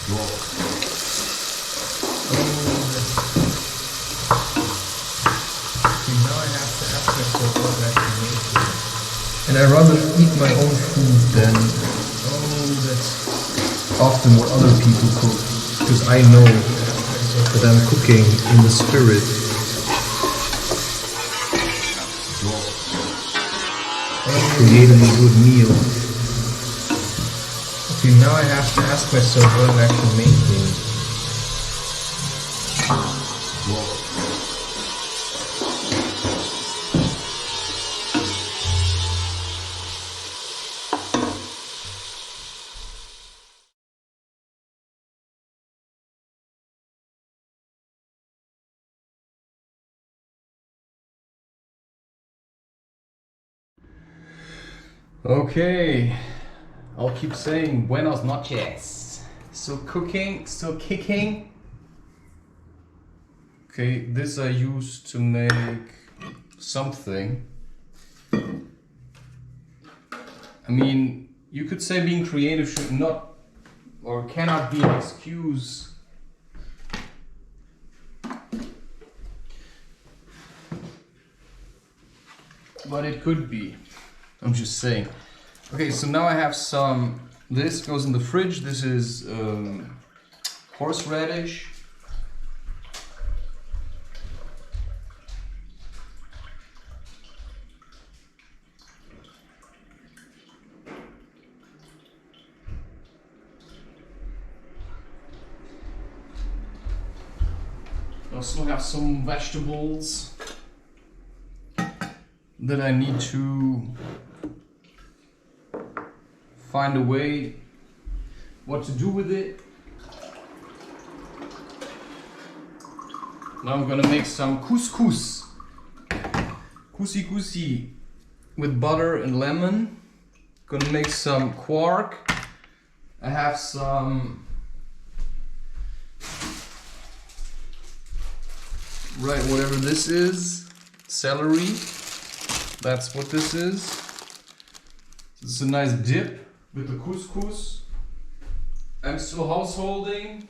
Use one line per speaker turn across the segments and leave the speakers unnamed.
Now I have to ask myself what I can make here. And I rather eat my own food than that's often what other people cook, because I know that I'm cooking in the spirit. Creating a good meal. Okay, now I have to ask myself what I'm actually making. Okay, I'll keep saying buenos noches. Still cooking, still kicking. Okay, this I used to make something. I mean, you could say being creative should not or cannot be an excuse. But it could be. I'm just saying. Okay, so now I have some. This goes in the fridge. This is horseradish. I also have some vegetables that I need to find a way what to do with it. Now I'm gonna make some couscous. Couscous with butter and lemon. Gonna make some quark. I have some whatever this is, celery. That's what this is. This is a nice dip with the couscous. I'm still householding.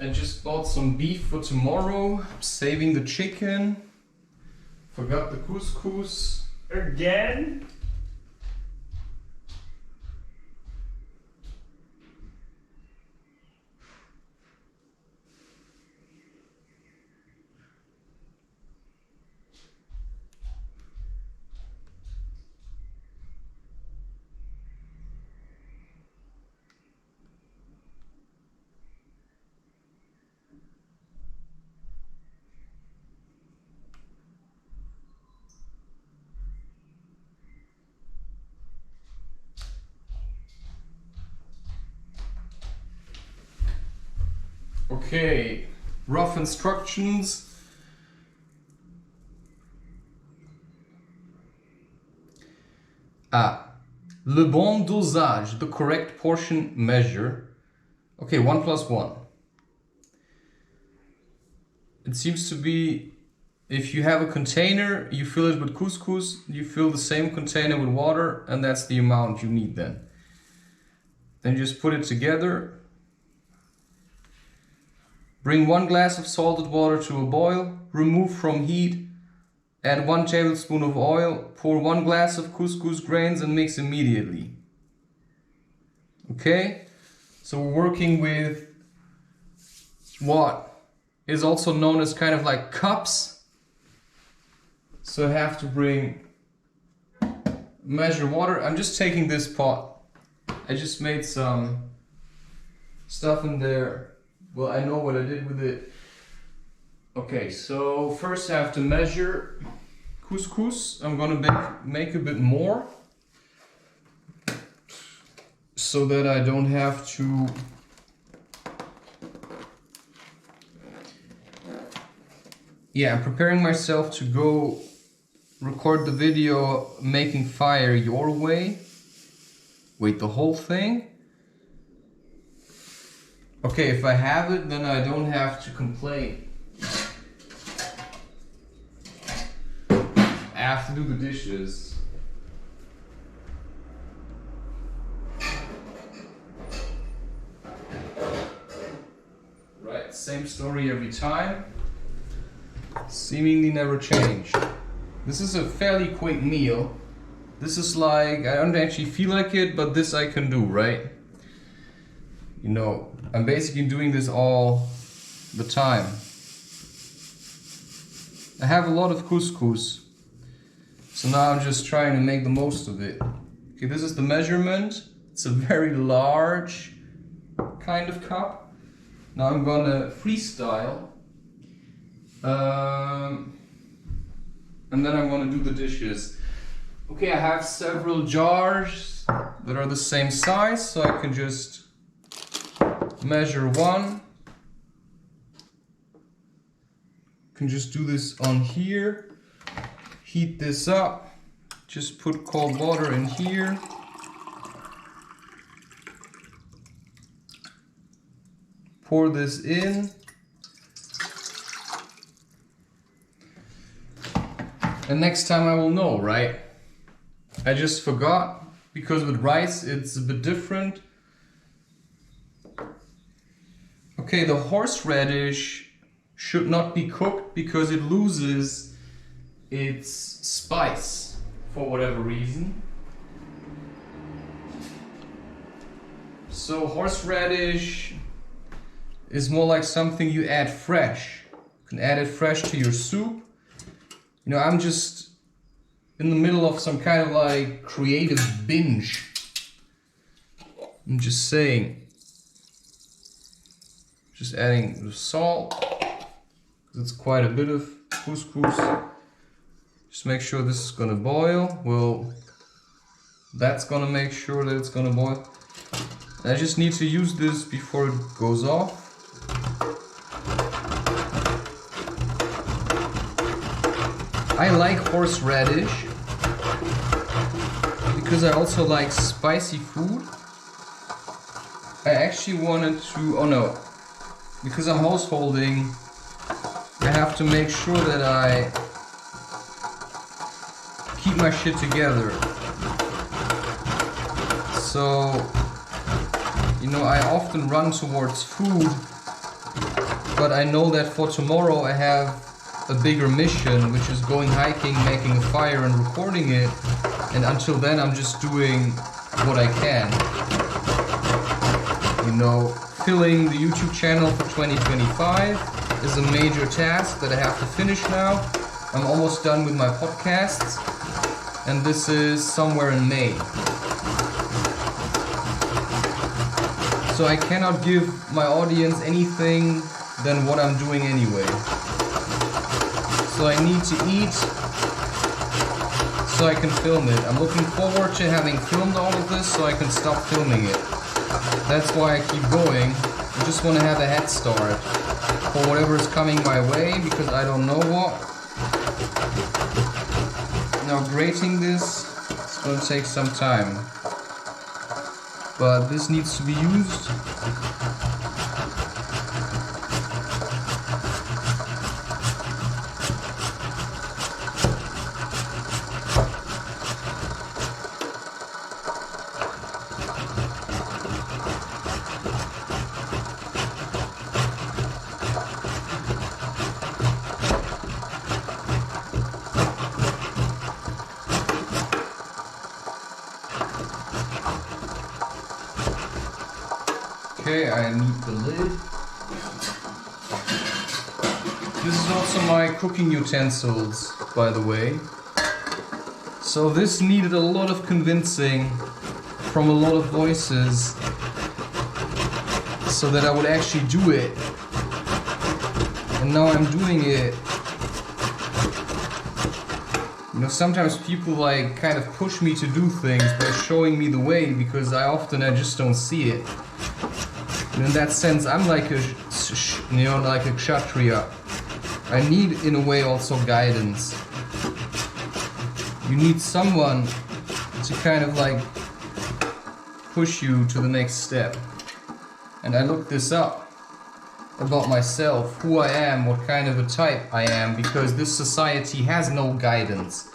I just bought some beef for tomorrow. I'm saving the chicken. Forgot the couscous.
Again?
Okay, rough instructions. Le bon dosage, the correct portion measure. Okay, 1 + 1. It seems to be, if you have a container, you fill it with couscous, you fill the same container with water, and that's the amount you need then. Then just put it together. Bring 1 glass of salted water to a boil, remove from heat, add 1 tablespoon of oil, pour 1 glass of couscous grains and mix immediately. Okay, so we're working with what is also known as kind of like cups. So I have to measure water. I'm just taking this pot. I just made some stuff in there. Well, I know what I did with it. Okay, so first I have to measure couscous. I'm gonna make a bit more. so that I don't have to I'm preparing myself to go record the video making fire your way. Wait, the whole thing? Okay, if I have it, then I don't have to complain. I have to do the dishes. Right, same story every time. Seemingly never changed. This is a fairly quick meal. This is like, I don't actually feel like it, but this I can do, right? You know, I'm basically doing this all the time. I have a lot of couscous, so now I'm just trying to make the most of it. Okay, this is the measurement. It's a very large kind of cup. Now I'm gonna freestyle. And then I'm gonna do the dishes. Okay, I have several jars that are the same size, so I can just measure one. Can just do this on here. Heat this up. Just put cold water in here. Pour this in. And next time I will know, right? I just forgot, because with rice it's a bit different. Okay, the horseradish should not be cooked because it loses its spice for whatever reason. So horseradish is more like something you add fresh. You can add it fresh to your soup. You know, I'm just in the middle of some kind of like creative binge. I'm just saying. Just adding the salt. It's quite a bit of couscous. Just make sure this is gonna boil. Well, that's gonna make sure that it's gonna boil. I just need to use this before it goes off. I like horseradish because I also like spicy food. I actually wanted to, oh no, because I'm householding, I have to make sure that I keep my shit together. So, you know, I often run towards food, but I know that for tomorrow I have a bigger mission, which is going hiking, making a fire and recording it, and until then I'm just doing what I can. You know, filling the YouTube channel for 2025 is a major task that I have to finish now. I'm almost done with my podcasts, and this is somewhere in May. So I cannot give my audience anything than what I'm doing anyway. So I need to eat so I can film it. I'm looking forward to having filmed all of this so I can stop filming it. That's why I keep going. I just want to have a head start for whatever is coming my way, because I don't know what. Now grating this is going to take some time. But this needs to be used. Okay, I need the lid. This is also my cooking utensils, by the way. So this needed a lot of convincing from a lot of voices so that I would actually do it. And now I'm doing it. You know, sometimes people like kind of push me to do things by showing me the way, because I just don't see it. And in that sense, I'm like a, you know, like a kshatriya. I need, in a way, also guidance. You need someone to kind of like push you to the next step. And I looked this up about myself, who I am, what kind of a type I am, because this society has no guidance.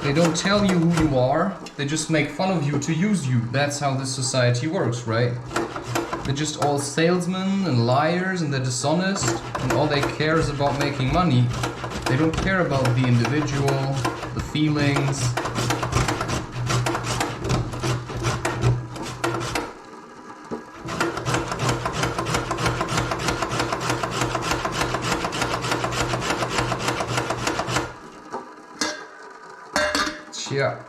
They don't tell you who you are, they just make fun of you to use you. That's how this society works, right? They're just all salesmen and liars, and they're dishonest, and all they care is about making money. They don't care about the individual, the feelings. Yeah.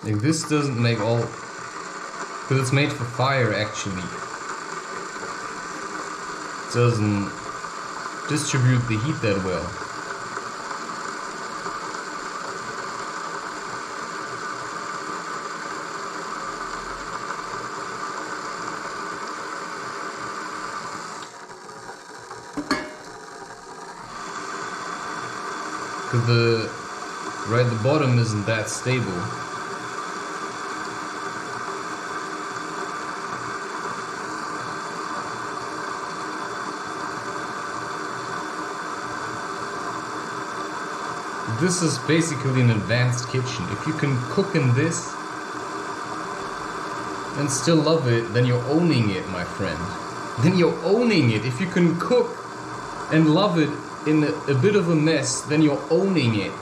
Like this doesn't make all, because it's made for fire actually. It doesn't distribute the heat that well. Because the bottom isn't that stable. This is basically an advanced kitchen. If you can cook in this and still love it, then you're owning it, my friend. Then you're owning it. If you can cook and love it in a bit of a mess, then you're owning it.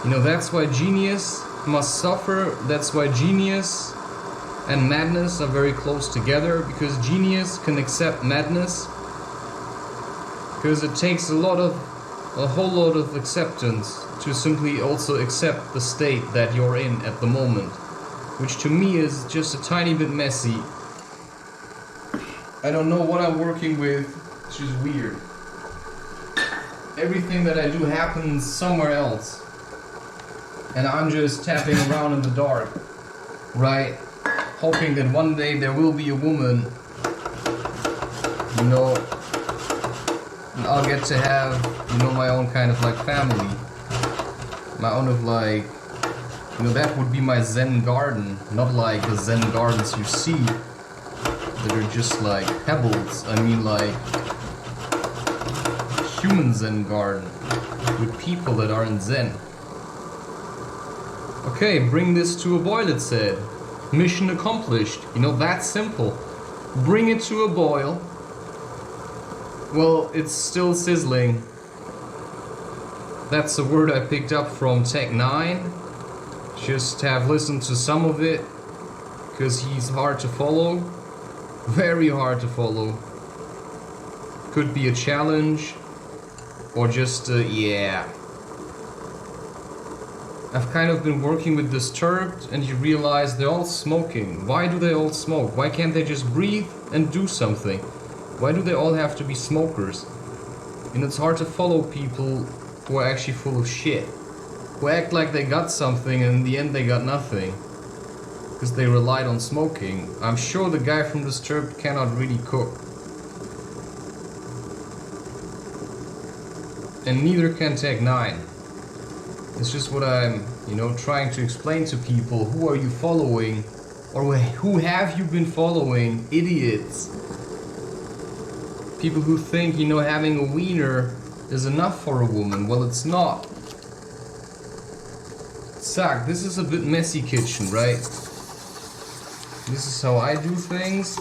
You know, that's why genius must suffer. That's why genius and madness are very close together, because genius can accept madness, because it takes a whole lot of acceptance to simply also accept the state that you're in at the moment, which to me is just a tiny bit messy. I don't know what I'm working with. It's just weird. Everything that I do happens somewhere else, and I'm just tapping around in the dark, right? Hoping that one day there will be a woman, you know, and I'll get to have, you know, my own kind of like family, my own of like, you know, that would be my Zen garden, not like the Zen gardens you see that are just like pebbles. I mean like human Zen garden with people that are in Zen. Okay, bring this to a boil, it said. Mission accomplished. You know, that's simple. Bring it to a boil. Well, it's still sizzling. That's a word I picked up from Tech 9. Just have listened to some of it, because he's hard to follow. Very hard to follow. Could be a challenge. Or just, yeah. I've kind of been working with Disturbed, and you realize they're all smoking. Why do they all smoke? Why can't they just breathe and do something? Why do they all have to be smokers? And it's hard to follow people who are actually full of shit. Who act like they got something and in the end they got nothing. Because they relied on smoking. I'm sure the guy from Disturbed cannot really cook. And neither can Tech 9. It's just what I'm, you know, trying to explain to people. Who are you following? Or who have you been following? Idiots. People who think, you know, having a wiener is enough for a woman. Well, it's not. Suck, this is a bit messy kitchen, right? This is how I do things.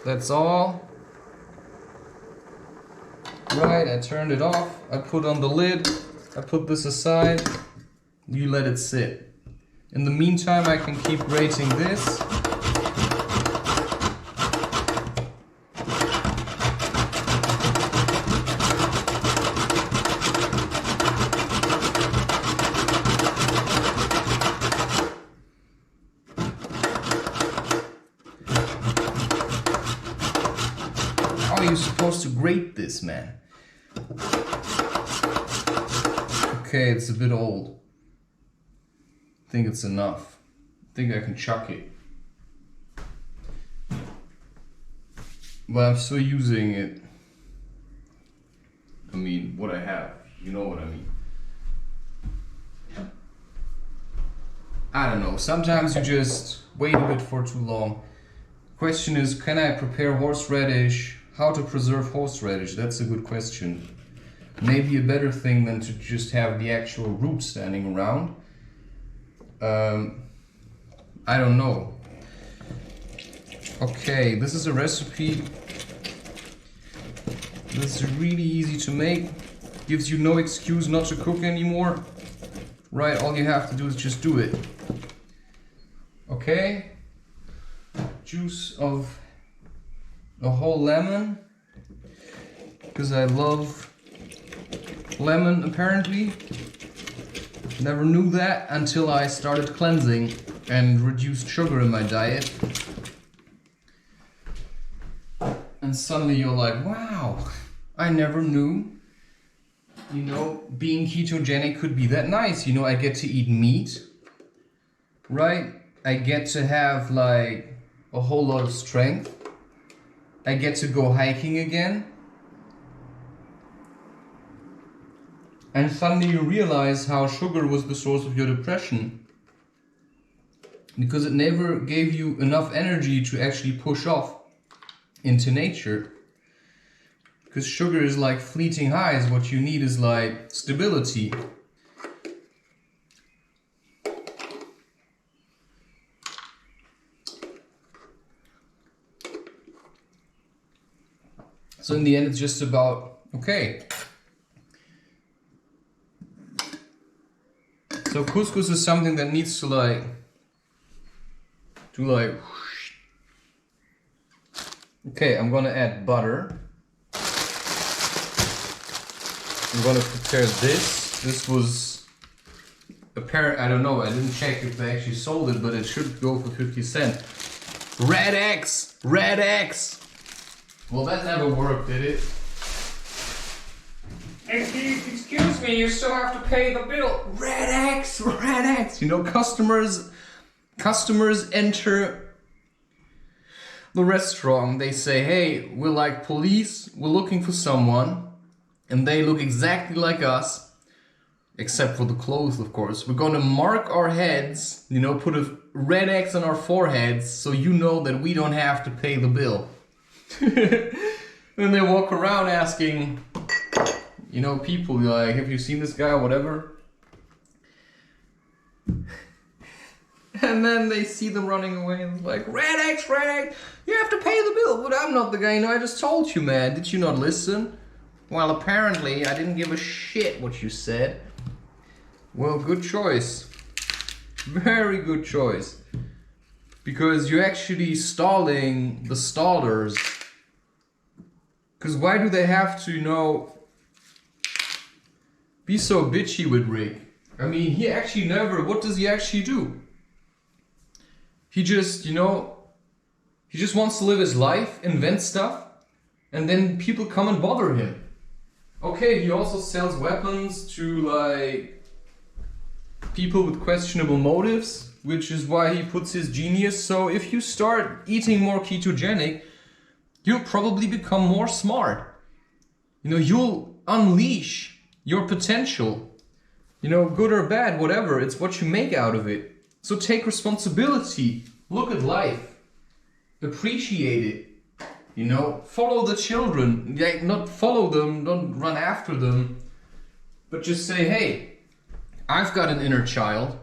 That's all. Right, I turned it off. I put on the lid. I put this aside. You let it sit. In the meantime, I can keep rating this. supposed to grate this, man. Okay, it's a bit old. I think it's enough. I think I can chuck it. But I'm still using it. I mean, what I have. You know what I mean. I don't know. Sometimes you just wait a bit for too long. Question is, can I prepare horseradish? How to preserve horseradish? That's a good question. Maybe a better thing than to just have the actual root standing around. I don't know. Okay, this is a recipe. This is really easy to make. Gives you no excuse not to cook anymore. Right, all you have to do is just do it. Okay. Juice of a whole lemon. Because I love lemon apparently. Never knew that until I started cleansing and reduced sugar in my diet. And suddenly you're like, wow, I never knew, you know, being ketogenic could be that nice. You know, I get to eat meat, right? I get to have like a whole lot of strength. I get to go hiking again. And suddenly you realize how sugar was the source of your depression. Because it never gave you enough energy to actually push off into nature. Because sugar is like fleeting highs. What you need is like stability. So in the end, it's just about, okay. So couscous is something that needs to like, okay, I'm gonna add butter. I'm gonna prepare this. This was apparent, I don't know, I didn't check if they actually sold it, but it should go for 50 cents. Red X! Red X! Well, that never worked, did it? Excuse me, you still have to pay the bill. Red X! Red X! You know, customers enter the restaurant, they say, hey, we're like police, we're looking for someone, and they look exactly like us, except for the clothes, of course. We're gonna mark our heads, you know, put a red X on our foreheads, so you know that we don't have to pay the bill. Then they walk around asking, you know, people like, have you seen this guy or whatever? And then they see them running away and it's like, red X, you have to pay the bill. But I'm not the guy, you know, I just told you, man. Did you not listen? Well, apparently I didn't give a shit what you said. Well, good choice. Very good choice. Because you're actually stalling the stallers. Because why do they have to, you know, be so bitchy with Rick? I mean, he actually never, what does he actually do? He just, you know, he just wants to live his life, invent stuff, and then people come and bother him. Okay, he also sells weapons to, like, people with questionable motives, which is why he puts his genius. So if you start eating more ketogenic, you'll probably become more smart. You know, you'll unleash your potential. You know, good or bad, whatever, it's what you make out of it. So take responsibility, look at life, appreciate it, you know, follow the children, like not follow them, don't run after them, but just say, hey, I've got an inner child,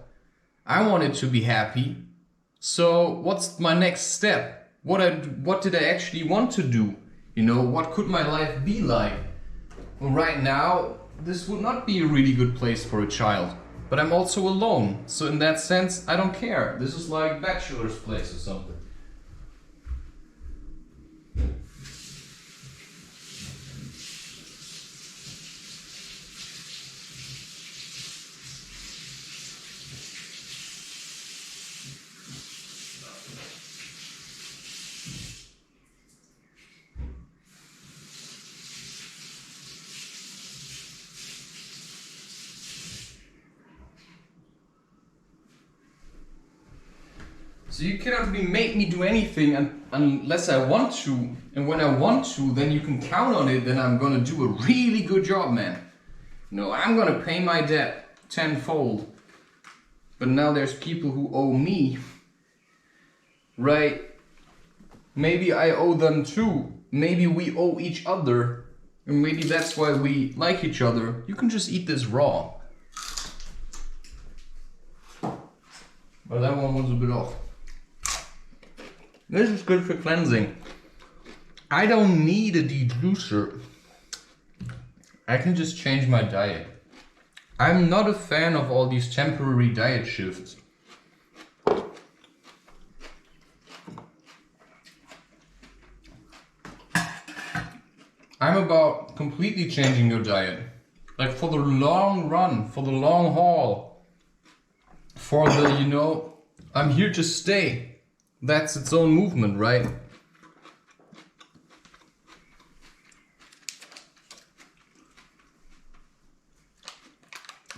I want it to be happy, so what's my next step? What did I actually want to do? You know, what could my life be like? Well, right now, this would not be a really good place for a child. But I'm also alone, so in that sense, I don't care. This is like bachelor's place or something. So you cannot really make me do anything unless I want to. And when I want to, then you can count on it, then I'm gonna do a really good job, man. No, I'm gonna pay my debt tenfold. But now there's people who owe me, right? Maybe I owe them too. Maybe we owe each other. And maybe that's why we like each other. You can just eat this raw. But that one was a bit off. This is good for cleansing. I don't need a dejuicer. I can just change my diet. I'm not a fan of all these temporary diet shifts. I'm about completely changing your diet. Like for the long run, for the long haul. For the, you know, I'm here to stay. That's its own movement, right?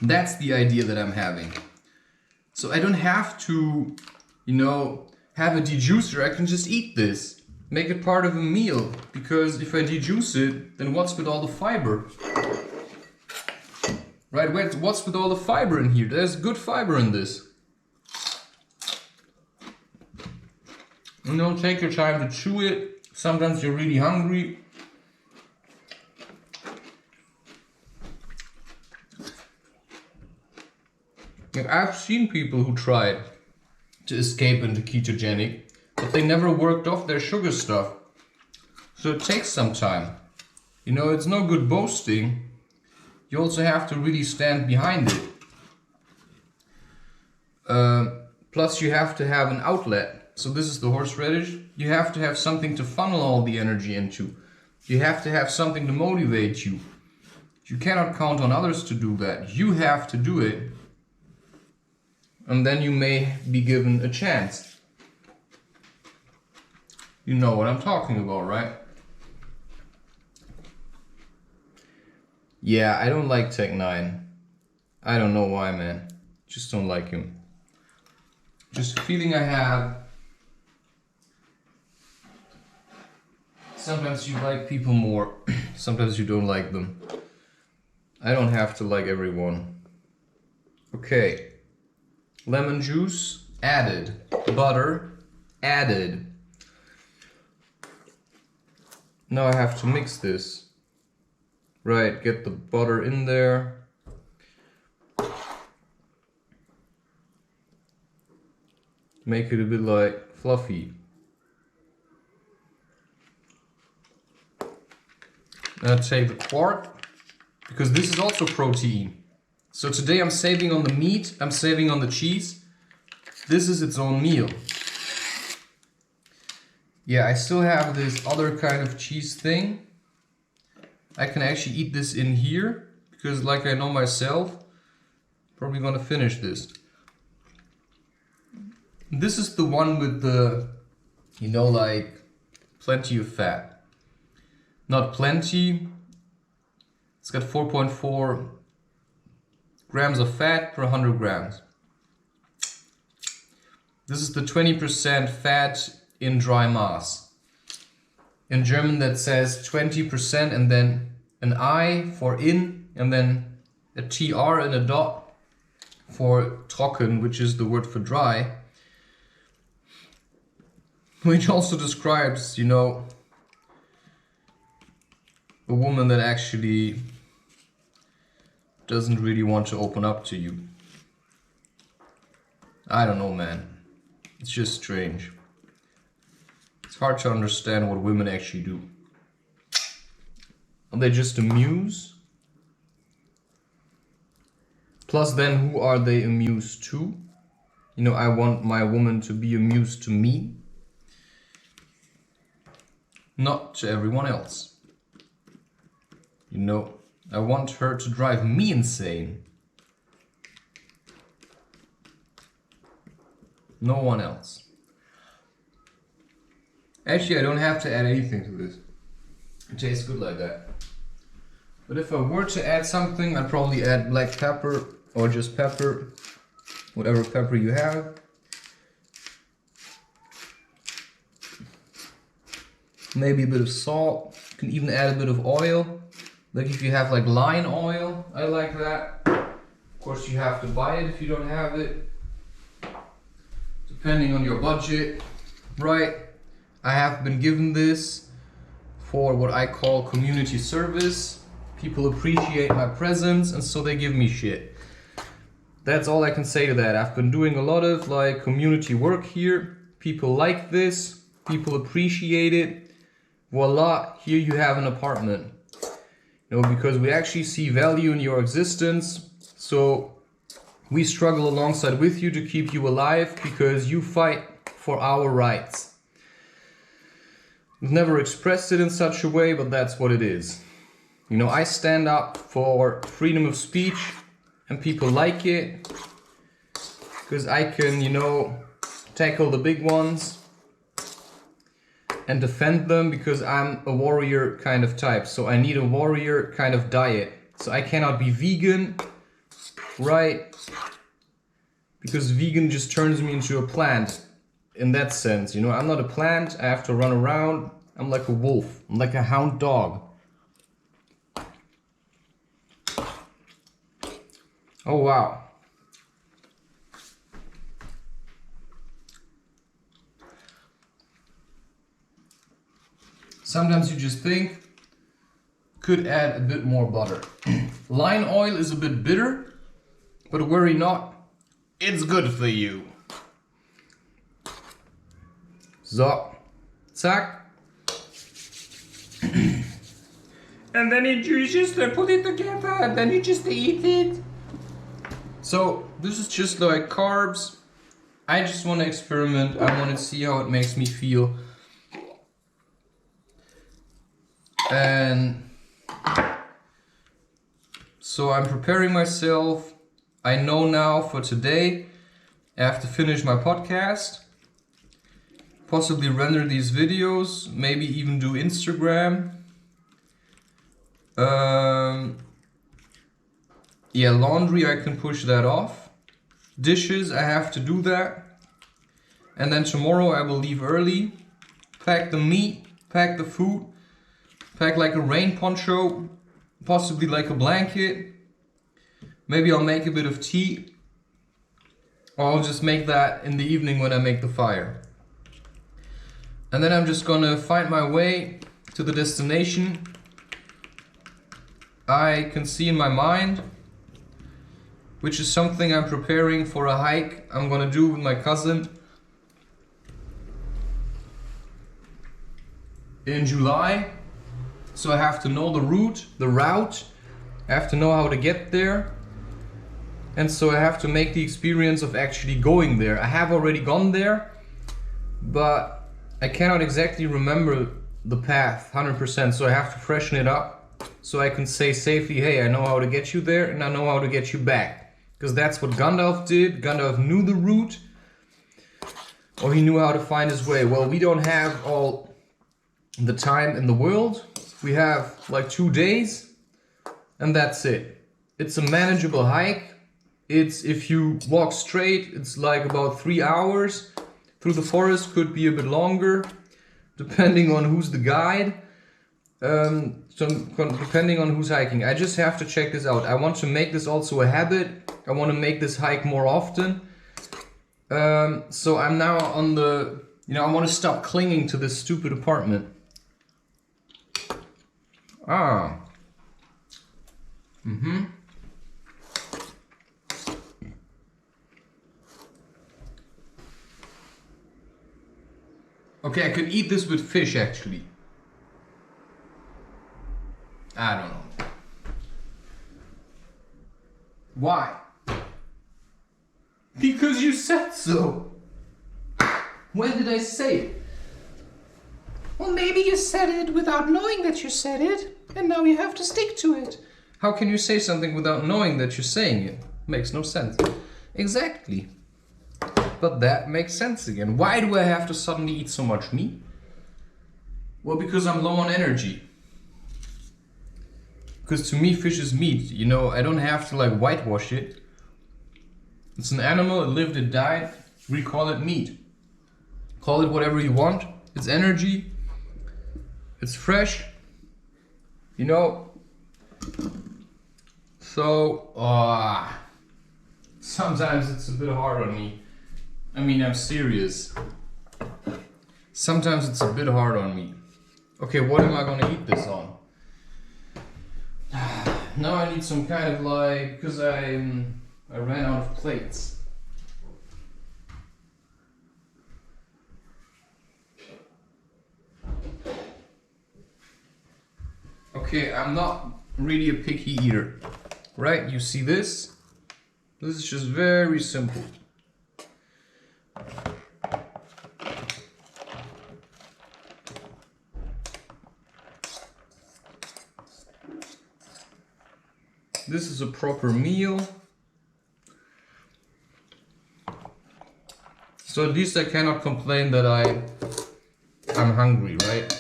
That's the idea that I'm having. So I don't have to, you know, have a dejuicer. I can just eat this. Make it part of a meal. Because if I dejuice it, then what's with all the fiber? Right, what's with all the fiber in here? There's good fiber in this. You know, take your time to chew it. Sometimes you're really hungry. Like I've seen people who tried to escape into ketogenic, but they never worked off their sugar stuff. So it takes some time. You know, it's no good boasting. You also have to really stand behind it. Plus you have to have an outlet. So this is the horseradish. You have to have something to funnel all the energy into. You have to have something to motivate you. You cannot count on others to do that. You have to do it. And then you may be given a chance. You know what I'm talking about, right? Yeah, I don't like Tech 9. I don't know why, man. Just don't like him. Just a feeling I have. Sometimes you like people more, sometimes you don't like them. I don't have to like everyone. Okay. Lemon juice, added. Butter, added. Now I have to mix this. Right, get the butter in there. Make it a bit like fluffy. Now take the Quark, because this is also protein. So today I'm saving on the meat, I'm saving on the cheese. This is its own meal. Yeah, I still have this other kind of cheese thing. I can actually eat this in here, because like I know myself, probably gonna finish this. This is the one with the, you know, like plenty of fat. Not plenty. It's got 4.4 grams of fat per 100 grams. This is the 20% fat in dry mass. In German that says 20% and then an I for in and then a TR and a dot for trocken, which is the word for dry. Which also describes, you know, a woman that actually doesn't really want to open up to you. I don't know, man. It's just strange. It's hard to understand what women actually do. Are they just amuse? Plus then, who are they amused to? You know, I want my woman to be amused to me, not to everyone else. You know, I want her to drive me insane. No one else. Actually, I don't have to add anything to this. It tastes good like that. But if I were to add something, I'd probably add black pepper or just pepper, whatever pepper you have. maybe a bit of salt. You can even add a bit of oil. Like if you have like line oil, I like that. Of course you have to buy it if you don't have it, depending on your budget, right? I have been given this for what I call community service. People appreciate my presence and so they give me shit. That's all I can say to that. I've been doing a lot of like community work here. People like this, people appreciate it. Voila, here you have an apartment. You know, because we actually see value in your existence. So we struggle alongside with you to keep you alive because you fight for our rights. We've never expressed it in such a way, but that's what it is. You know, I stand up for freedom of speech and people like it because I can, you know, tackle the big ones and defend them because I'm a warrior kind of type. So I need a warrior kind of diet. So I cannot be vegan, right? Because vegan just turns me into a plant in that sense. You know, I'm not a plant, I have to run around. I'm like a wolf, I'm like a hound dog. Oh wow. Sometimes you just think, could add a bit more butter. Line oil is a bit bitter, but worry not, it's good for you. So, zack. And then you just put it together and then you just eat it. So this is just like carbs. I just want to experiment. I want to see how it makes me feel. And so I'm preparing myself. I know now for today I have to finish my podcast. Possibly render these videos. Maybe even do Instagram. Yeah, laundry, I can push that off. Dishes, I have to do that. And then tomorrow I will leave early. Pack the meat, pack the food. Pack like a rain poncho. Possibly like a blanket. Maybe I'll make a bit of tea. Or I'll just make that in the evening when I make the fire. And then I'm just gonna find my way to the destination. I can see in my mind, which is something I'm preparing for a hike I'm gonna do with my cousin in July. So I have to know the route, I have to know how to get there. And so I have to make the experience of actually going there. I have already gone there, but I cannot exactly remember the path 100%, so I have to freshen it up. So I can say safely, hey, I know how to get you there and I know how to get you back. Because that's what Gandalf did. Gandalf knew the route. Or he knew how to find his way. Well, we don't have all the time in the world. We have like 2 days. And that's it. It's a manageable hike. It's, if you walk straight, it's like about 3 hours. Through the forest could be a bit longer. Depending on who's the guide. Depending on who's hiking. I just have to check this out. I want to make this also a habit. I want to make this hike more often. So I'm now on the, you know, I want to stop clinging to this stupid apartment. Ah. Okay, I could eat this with fish actually. I don't know. Why? Because you said so. When did I say it? Well, maybe you said it without knowing that you said it, and now you have to stick to it. How can you say something without knowing that you're saying it? Makes no sense. Exactly. But that makes sense again. Why do I have to suddenly eat so much meat? Well, because I'm low on energy. Because to me, fish is meat. You know, I don't have to like whitewash it. It's an animal, it lived, it died. We call it meat. Call it whatever you want. It's energy. It's fresh, you know. So sometimes it's a bit hard on me. I mean, I'm serious. Sometimes it's a bit hard on me. Okay, what am I gonna eat this on? Now I need some kind of like, because I ran out of plates. Okay, I'm not really a picky eater, right? You see this? This is just very simple. This is a proper meal. So at least I cannot complain that I'm hungry, right?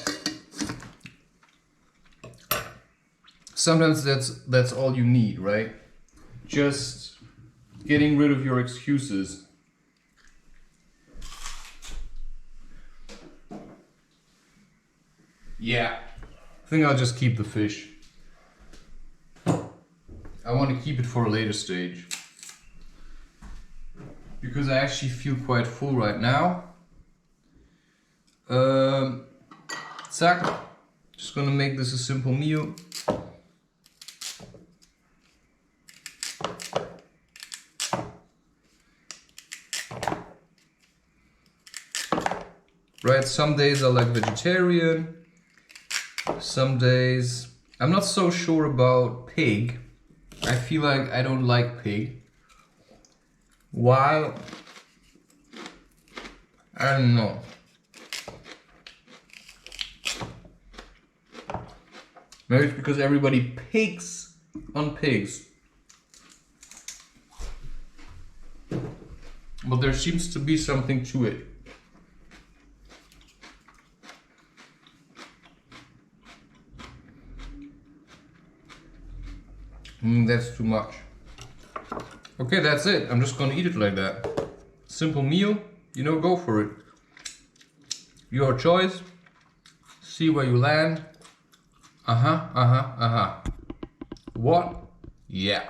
Sometimes that's all you need, right? Just getting rid of your excuses. Yeah, I think I'll just keep the fish. I want to keep it for a later stage. Because I actually feel quite full right now. Zack, just gonna make this a simple meal. Right, some days I like vegetarian, some days I'm not so sure about pig. I feel like I don't like pig. While I don't know. Maybe it's because everybody pigs on pigs. But there seems to be something to it. That's too much. Okay, that's it. I'm just gonna eat it like that. Simple meal, you know, go for it. Your choice. See where you land. What? Yeah.